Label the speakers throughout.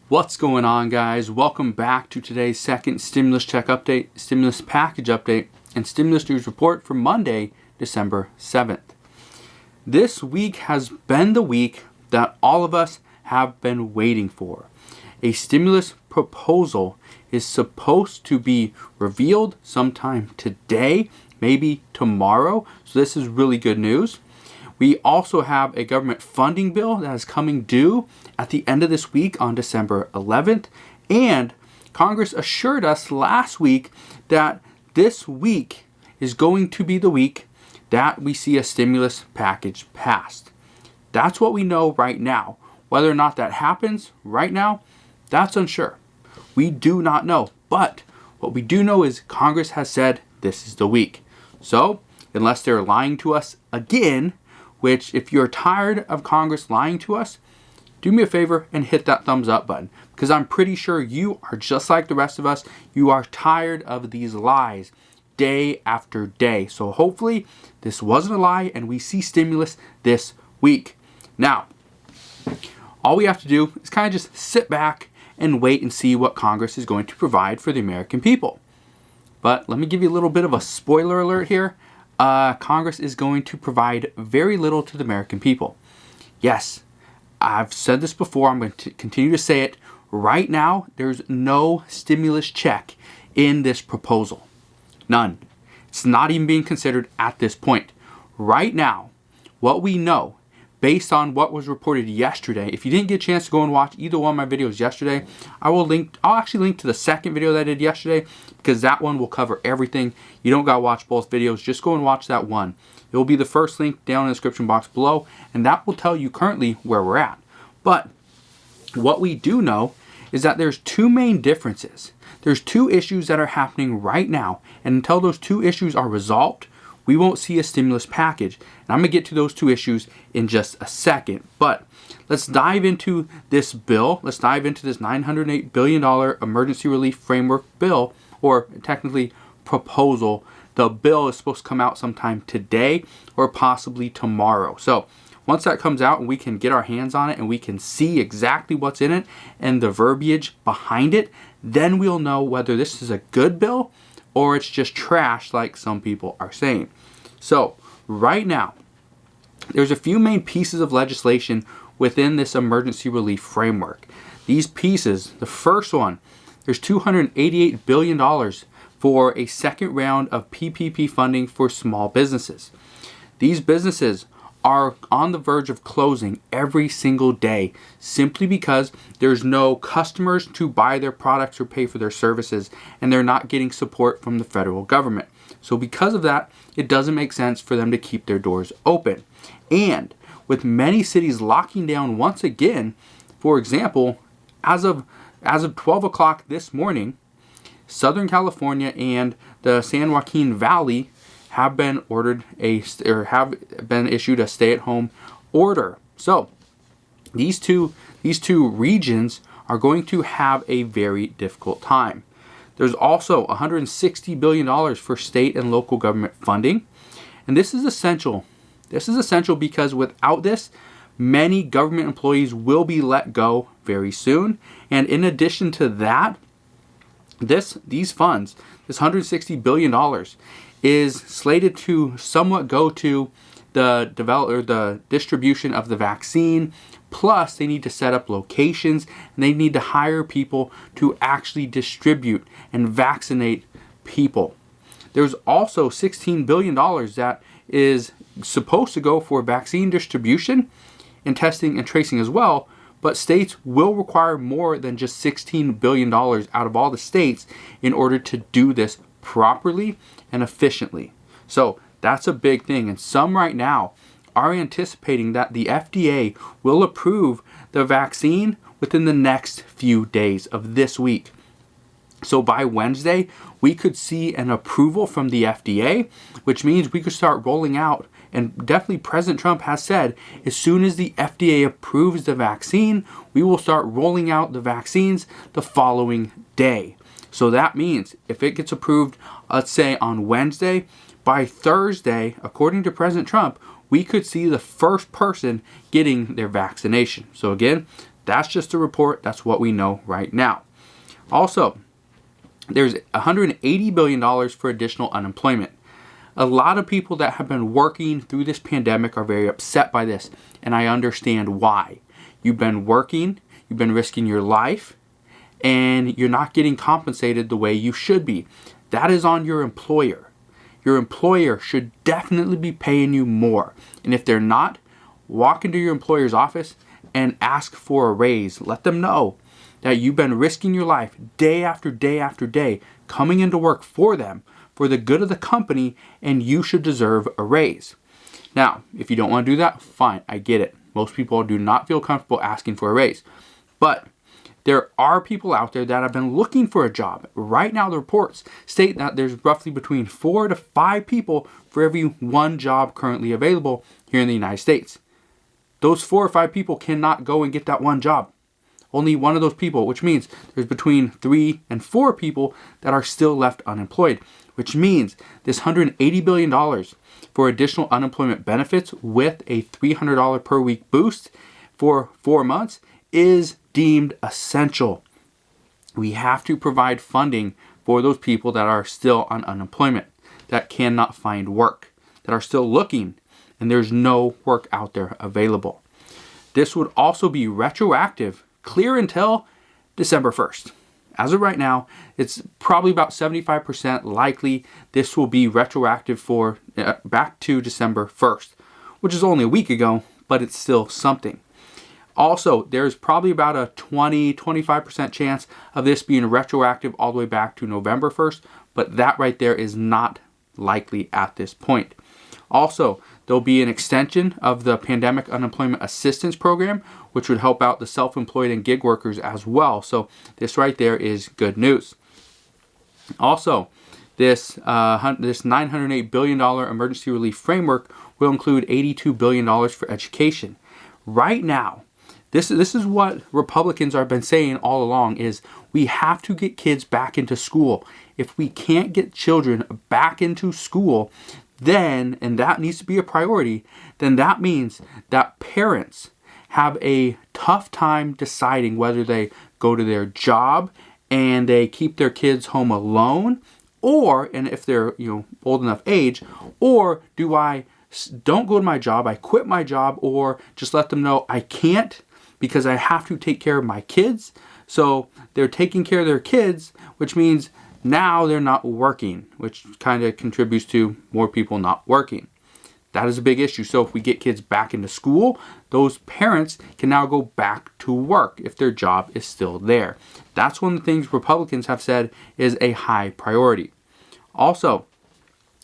Speaker 1: What's going on, guys? Welcome back to today's second stimulus check update, stimulus package update, and stimulus news report for Monday, December 7th. This week has been the week that all of us have been waiting for. A stimulus proposal is supposed to be revealed sometime today, maybe tomorrow. So this is really good news. We also have a government funding bill that is coming due at the end of this week on December 11th. And Congress assured us last week that this week is going to be the week that we see a stimulus package passed. That's what we know right now. Whether or not that happens right now, that's unsure. We do not know. But what we do know is Congress has said this is the week. So, unless they're lying to us again, which if you're tired of Congress lying to us, do me a favor and hit that thumbs up button, because I'm pretty sure you are just like the rest of us. You are tired of these lies day after day. So hopefully this wasn't a lie and we see stimulus this week. Now, all we have to do is kind of just sit back and wait and see what Congress is going to provide for the American people. But let me give you a little bit of a spoiler alert here. Congress is going to provide very little to the American people. Yes, I've said this before. I'm going to continue to say it. Right now, there's no stimulus check in this proposal. None. It's not even being considered at this point. Right now, what we know, based on what was reported yesterday, if you didn't get a chance to go and watch either one of my videos yesterday, I'll actually link to the second video that I did yesterday, because that one will cover everything. You don't gotta watch both videos, just go and watch that one. It will be the first link down in the description box below, and that will tell you currently where we're at. But what we do know is that there's two main differences. There's two issues that are happening right now, and until those two issues are resolved, we won't see a stimulus package. And I'm going to get to those two issues in just a second. But let's dive into this bill. Let's dive into this $908 billion emergency relief framework bill, or technically proposal. The bill is supposed to come out sometime today or possibly tomorrow. So once that comes out and we can get our hands on it and we can see exactly what's in it and the verbiage behind it, then we'll know whether this is a good bill or it's just trash like some people are saying. So right now, there's a few main pieces of legislation within this emergency relief framework. These pieces, the first one, there's $288 billion for a second round of PPP funding for small businesses. These businesses are on the verge of closing every single day simply because there's no customers to buy their products or pay for their services, and they're not getting support from the federal government. So because of that, it doesn't make sense for them to keep their doors open. And with many cities locking down once again, for example, as of 12 o'clock this morning, Southern California and the San Joaquin Valley have been issued a stay-at-home order. So these two regions are going to have a very difficult time. There's also $160 billion for state and local government funding, and this is essential. This is essential because without this, many government employees will be let go very soon. And in addition to that, these funds, this $160 billion, is slated to somewhat go to the distribution of the vaccine. Plus, they need to set up locations and they need to hire people to actually distribute and vaccinate people. There's also $16 billion that is supposed to go for vaccine distribution and testing and tracing as well. But states will require more than just $16 billion out of all the states in order to do this properly and efficiently. So that's a big thing. And some right now are anticipating that the FDA will approve the vaccine within the next few days of this week. So by Wednesday, we could see an approval from the FDA, which means we could start rolling out. And definitely President Trump has said, as soon as the FDA approves the vaccine, we will start rolling out the vaccines the following day. So that means if it gets approved, let's say on Wednesday, by Thursday, according to President Trump, we could see the first person getting their vaccination. So again, That's just a report. That's what we know right now. Also, there's $180 billion for additional unemployment. A lot of people that have been working through this pandemic are very upset by this, and I understand why. You've been working, you've been risking your life, and you're not getting compensated the way you should be. That is on your employer. Your employer should definitely be paying you more. And if they're not, walk into your employer's office and ask for a raise. Let them know that you've been risking your life day after day after day, coming into work for them, for the good of the company, and you should deserve a raise. Now, if you don't want to do that, fine, I get it. Most people do not feel comfortable asking for a raise. But there are people out there that have been looking for a job. Right now, the reports state that there's roughly between 4 to 5 people for every 1 job currently available here in the United States. Those 4 or 5 people cannot go and get that 1 job. Only one of those people, which means there's between 3 and 4 people that are still left unemployed, which means this $180 billion for additional unemployment benefits with a $300 per week boost for 4 months is deemed essential. We have to provide funding for those people that are still on unemployment, that cannot find work, that are still looking, and there's no work out there available. This would also be retroactive, clear until December 1st. As of right now, it's probably about 75% likely this will be retroactive for back to December 1st, which is only a week ago, but it's still something. Also, there's probably about a 20-25% chance of this being retroactive all the way back to November 1st, but that right there is not likely at this point. Also, there'll be an extension of the Pandemic Unemployment Assistance Program, which would help out the self-employed and gig workers as well. So this right there is good news. Also, this $908 billion emergency relief framework will include $82 billion for education. Right now, this is what Republicans have been saying all along, is we have to get kids back into school. If we can't get children back into school, then, and that needs to be a priority, then that means that parents have a tough time deciding whether they go to their job and they keep their kids home alone, or, and if they're old enough age, or do I don't go to my job, I quit my job, or just let them know I can't because I have to take care of my kids. So they're taking care of their kids, which means now they're not working, which kind of contributes to more people not working. That is a big issue. So if we get kids back into school, those parents can now go back to work if their job is still there. That's one of the things Republicans have said is a high priority. Also,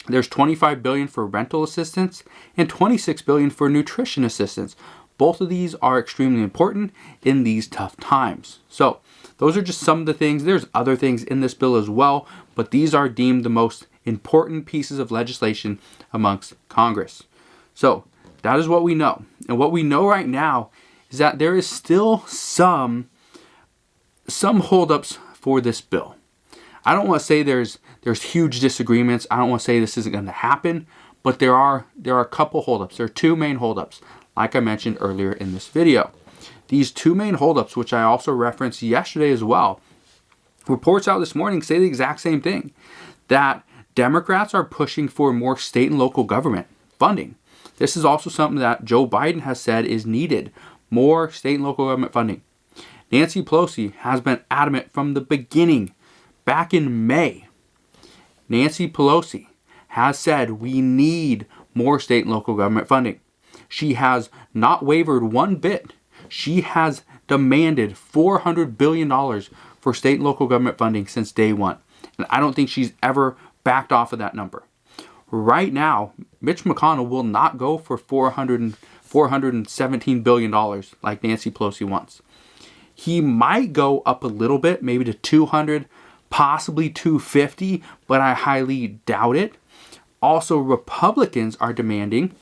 Speaker 1: there's $25 billion for rental assistance and $26 billion for nutrition assistance. Both of these are extremely important in these tough times. So those are just some of the things. There's other things in this bill as well, but these are deemed the most important pieces of legislation amongst Congress. So that is what we know. And what we know right now is that there is still some holdups for this bill. I don't want to say there's huge disagreements. I don't want to say this isn't going to happen, but there are a couple holdups. There are 2 main holdups, like I mentioned earlier in this video. These 2 main holdups, which I also referenced yesterday as well, reports out this morning say the exact same thing, that Democrats are pushing for more state and local government funding. This is also something that Joe Biden has said is needed, more state and local government funding. Nancy Pelosi has been adamant from the beginning, back in May. Nancy Pelosi has said we need more state and local government funding. She has not wavered one bit. She has demanded $400 billion for state and local government funding since day one. And I don't think she's ever backed off of that number. Right now, Mitch McConnell will not go for $417 billion like Nancy Pelosi wants. He might go up a little bit, maybe to 200, possibly 250, but I highly doubt it. Also, Republicans are demanding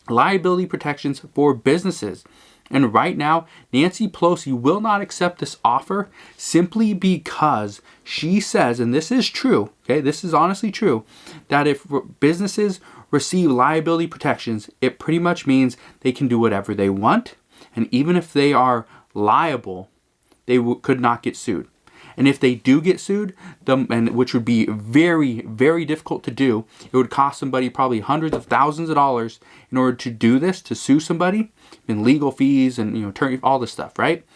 Speaker 1: liability protections for businesses. And right now, Nancy Pelosi will not accept this offer simply because she says, and this is true, okay, this is honestly true, that if businesses receive liability protections, it pretty much means they can do whatever they want. And even if they are liable, they could not get sued. And if they do get sued, which would be very, very difficult to do, it would cost somebody probably hundreds of thousands of dollars in order to do this, to sue somebody, and legal fees and attorney, all this stuff, right?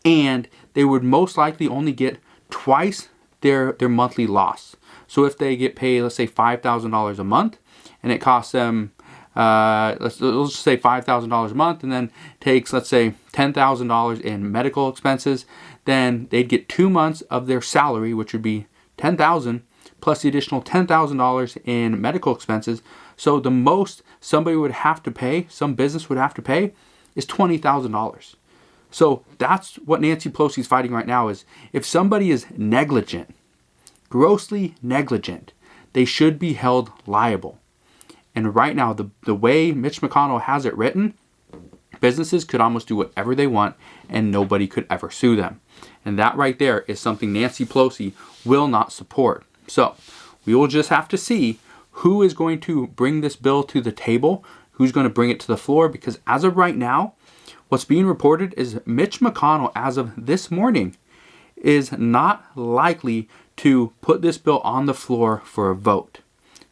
Speaker 1: And they would most likely only get twice their monthly loss. So if they get paid, let's say $5,000 a month, and it costs them, let's just say $5,000 a month, and then takes, let's say, $10,000 in medical expenses, then they'd get 2 months of their salary, which would be $10,000 plus the additional $10,000 in medical expenses. So the most somebody would have to pay, some business would have to pay, is $20,000. So that's what Nancy Pelosi is fighting right now, is if somebody is negligent, grossly negligent, they should be held liable. And right now, the way Mitch McConnell has it written, businesses could almost do whatever they want and nobody could ever sue them. And that right there is something Nancy Pelosi will not support. So we will just have to see who is going to bring this bill to the table, who's going to bring it to the floor, because as of right now, what's being reported is Mitch McConnell, as of this morning, is not likely to put this bill on the floor for a vote,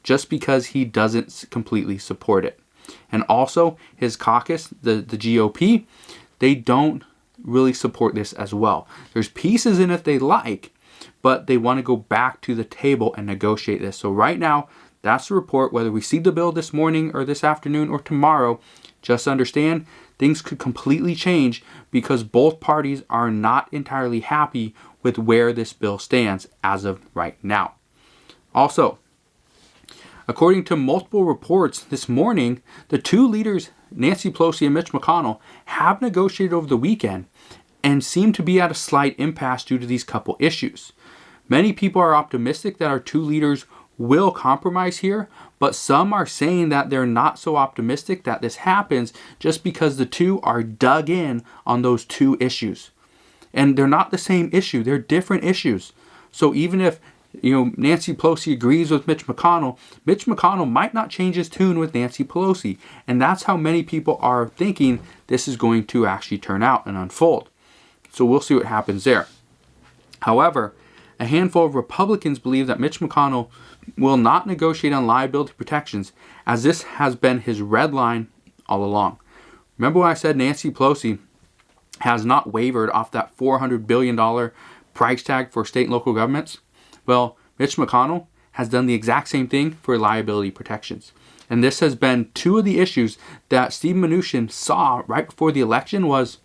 Speaker 1: just because he doesn't completely support it. And also, his caucus, the GOP, they don't really support this as well. There's pieces in it they like, but they want to go back to the table and negotiate this. So right now, that's the report. Whether we see the bill this morning or this afternoon or tomorrow, just understand things could completely change because both parties are not entirely happy with where this bill stands as of right now. Also, according to multiple reports this morning, the two leaders, Nancy Pelosi and Mitch McConnell, have negotiated over the weekend and seem to be at a slight impasse due to these couple issues. Many people are optimistic that our two leaders will compromise here, but some are saying that they're not so optimistic that this happens just because the two are dug in on those two issues. And they're not the same issue, they're different issues. So even if Nancy Pelosi agrees with Mitch McConnell might not change his tune with Nancy Pelosi. And that's how many people are thinking this is going to actually turn out and unfold. So we'll see what happens there. However, a handful of Republicans believe that Mitch McConnell will not negotiate on liability protections, as this has been his red line all along. Remember when I said Nancy Pelosi has not wavered off that $400 billion price tag for state and local governments? Well, Mitch McConnell has done the exact same thing for liability protections. And this has been two of the issues that Steve Mnuchin saw right before the election was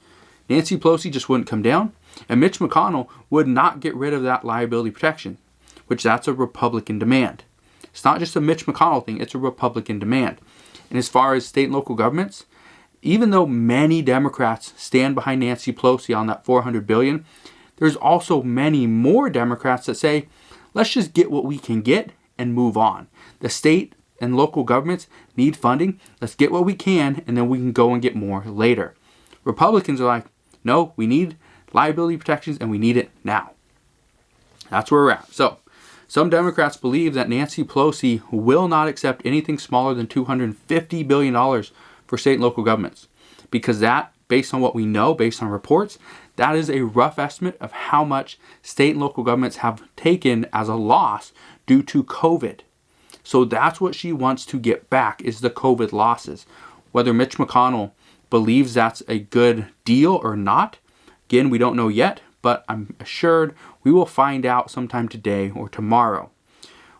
Speaker 1: Nancy Pelosi just wouldn't come down, and Mitch McConnell would not get rid of that liability protection, which that's a Republican demand. It's not just a Mitch McConnell thing, it's a Republican demand. And as far as state and local governments, even though many Democrats stand behind Nancy Pelosi on that $400 billion, there's also many more Democrats that say, let's just get what we can get and move on. The state and local governments need funding. Let's get what we can, and then we can go and get more later. Republicans are like, no, we need liability protections, and we need it now. That's where we're at. So, some Democrats believe that Nancy Pelosi will not accept anything smaller than $250 billion for state and local governments. Because that, based on what we know, based on reports, that is a rough estimate of how much state and local governments have taken as a loss due to COVID. So that's what she wants to get back, is the COVID losses. Whether Mitch McConnell believes that's a good deal or not, again, we don't know yet, but I'm assured we will find out sometime today or tomorrow.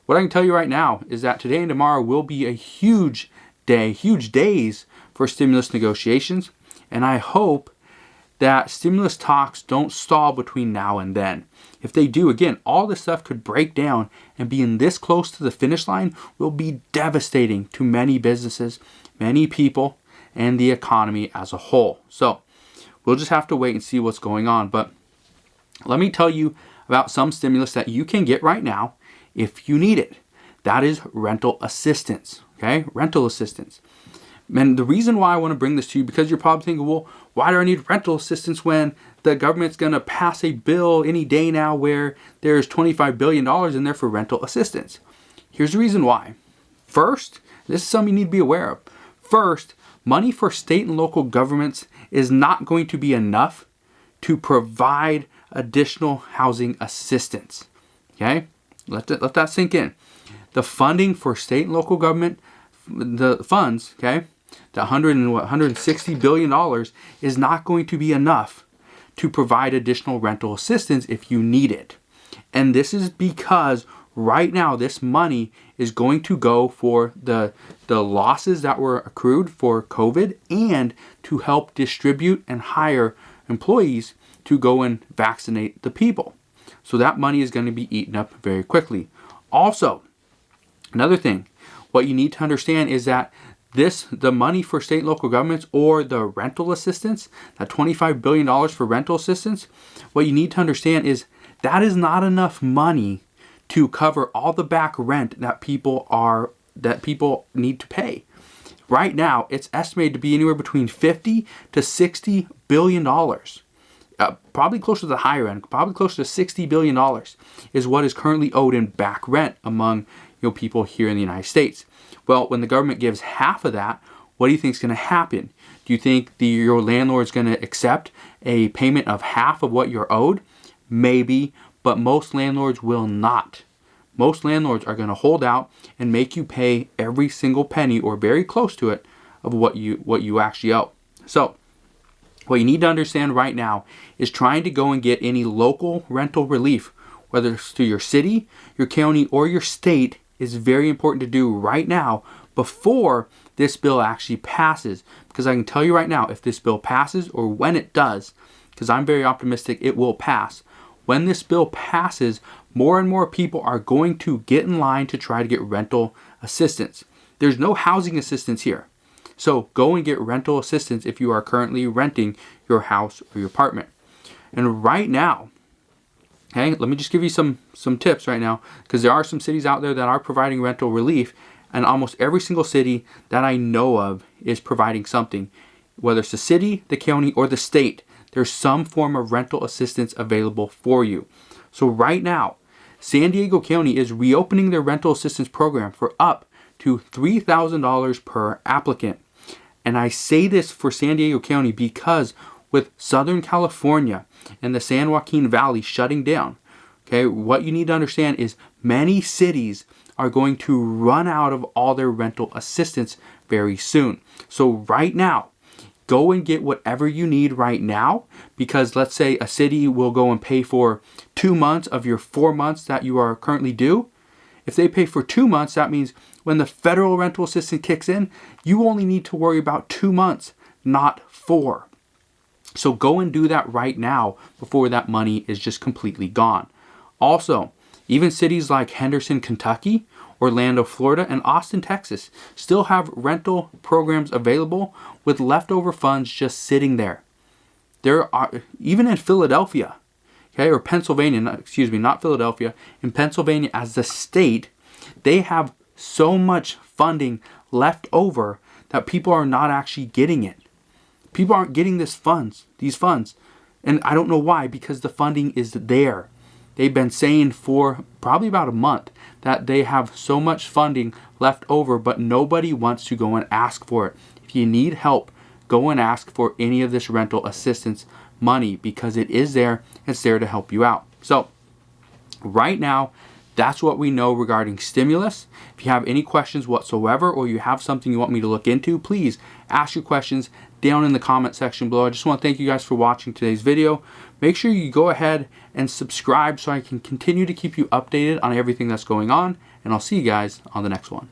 Speaker 1: What I can tell you right now is that today and tomorrow will be a huge days for stimulus negotiations, and I hope that stimulus talks don't stall between now and then. If they do, again, all this stuff could break down, and being this close to the finish line will be devastating to many businesses, many people, and the economy as a whole. So we'll just have to wait and see what's going on. But let me tell you about some stimulus that you can get right now if you need it. That is rental assistance. Okay, rental assistance. And the reason why I want to bring this to you, because you're probably thinking, well, why do I need rental assistance when the government's going to pass a bill any day now where there's $25 billion in there for rental assistance? Here's the reason why. First, this is something you need to be aware of. First, money for state and local governments is not going to be enough to provide additional housing assistance. Okay? Let that sink in. The funding for state and local government, the funds, okay, the $160 billion is not going to be enough to provide additional rental assistance if you need it. And this is because right now this money is going to go for the losses that were accrued for COVID and to help distribute and hire employees to go and vaccinate the people. So that money is going to be eaten up very quickly. Also, another thing, what you need to understand is that the money for state and local governments, or the rental assistance, that $25 billion for rental assistance, what you need to understand is that is not enough money to cover all the back rent that people need to pay. Right now, it's estimated to be anywhere between $50 to $60 billion. Probably closer to the higher end, probably closer to $60 billion is what is currently owed in back rent among people here in the United States. Well, when the government gives half of that, what do you think is going to happen? Do you think your landlord is going to accept a payment of half of what you're owed? Maybe, but most landlords will not. Most landlords are going to hold out and make you pay every single penny or very close to it of what you actually owe. So, what you need to understand right now is trying to go and get any local rental relief, whether it's through your city, your county, or your state, is very important to do right now before this bill actually passes. Because I can tell you right now, if this bill passes, or when it does, because I'm very optimistic it will pass, when this bill passes, more and more people are going to get in line to try to get rental assistance. There's no housing assistance here. So go and get rental assistance if you are currently renting your house or your apartment. And right now, okay, let me just give you some tips right now, because there are some cities out there that are providing rental relief, and almost every single city that I know of is providing something. Whether it's the city, the county, or the state, there's some form of rental assistance available for you. So right now, San Diego County is reopening their rental assistance program for up to $3,000 per applicant. And I say this for San Diego County because with Southern California and the San Joaquin Valley shutting down, okay, what you need to understand is many cities are going to run out of all their rental assistance very soon. So right now, go and get whatever you need right now, because let's say a city will go and pay for 2 months of your 4 months that you are currently due. If they pay for 2 months, that means when the federal rental assistance kicks in, you only need to worry about 2 months, not 4. So go and do that right now before that money is just completely gone. Also, even cities like Henderson, Kentucky, Orlando, Florida, and Austin, Texas still have rental programs available with leftover funds just sitting there. There are, even in Philadelphia, okay, or Pennsylvania, not Philadelphia, in Pennsylvania as the state, they have so much funding left over that people are not actually getting it. People aren't getting these funds. And I don't know why, because the funding is there. They've been saying for probably about a month that they have so much funding left over, but nobody wants to go and ask for it. If you need help, go and ask for any of this rental assistance money, because it is there. It's there to help you out. So right now, that's what we know regarding stimulus. If you have any questions whatsoever, or you have something you want me to look into, please ask your questions down in the comment section below. I just want to thank you guys for watching today's video. Make sure you go ahead and subscribe so I can continue to keep you updated on everything that's going on, and I'll see you guys on the next one.